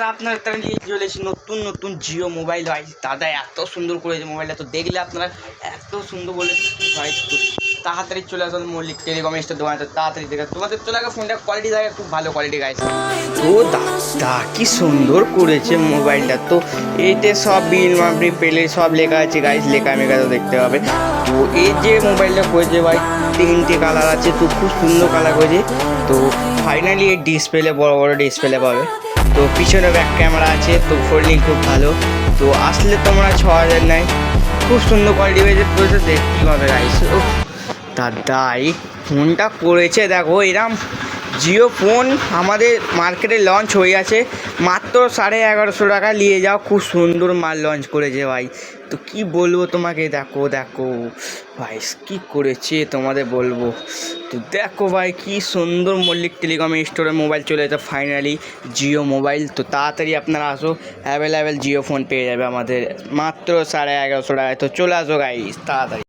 আপনারা তারা নিয়ে চলে এসে নতুন নতুন জিও মোবাইল ভাই। দাদা এত সুন্দর করেছে মোবাইলটা, তো দেখলে আপনারা এত সুন্দর বলে ভাই। তো তাড়াতাড়ি চলে আসুন মল্লিক টেলিকম স্টোর দোকানে, তাড়াতাড়ি দেখে তোমাদের চলে আসে। ফোনটা কোয়ালিটি থাকে, খুব ভালো কোয়ালিটি গাইছে। তো দাদা কি সুন্দর করেছে মোবাইলটা। তো এতে সব বিল মাপড়ি পেলে সব লেখা আছে গাইস, লেখা মেখা তো দেখতে হবে। তো এই যে মোবাইলটা করেছে ভাই, 3টে কালার আছে, তো খুব সুন্দর কালার করেছে। তো ফাইনালি এই ডিসপ্লে বড় বড় ডিসপ্লে পাবে। তো পিছনে ব্যাক ক্যামেরা আছে, তো ফোল্ডিং খুব ভালো। তো আসলে তোমরা 6000 নেয়, খুব সুন্দর কোয়ালিটি হয়েছে। তো দেখতেই হবে গাইস। ও দাদা এই ফোনটা করেছে দেখো, এরম জিও ফোন আমাদের মার্কেটে লঞ্চ হয়ে আছে মাত্র 1150 টাকা। নিয়ে যাও, খুব সুন্দর মাল লঞ্চ করেছে ভাই। তো কি বলবো তোমাকে, দেখো দেখো ভাই কি করেছে তোমাদের বলবো। তো দেখো ভাই কি সুন্দর মল্লিক টেলিকম স্টোরে মোবাইল চলে যেত ফাইনালি, জিও মোবাইল। তো তাড়াতাড়ি আপনারা আসো, অ্যাভেলেবেল জিও ফোন পেয়ে যাবে আমাদের মাত্র 1150 টাকায়। তো চলে আসো গাইস তাড়াতাড়ি।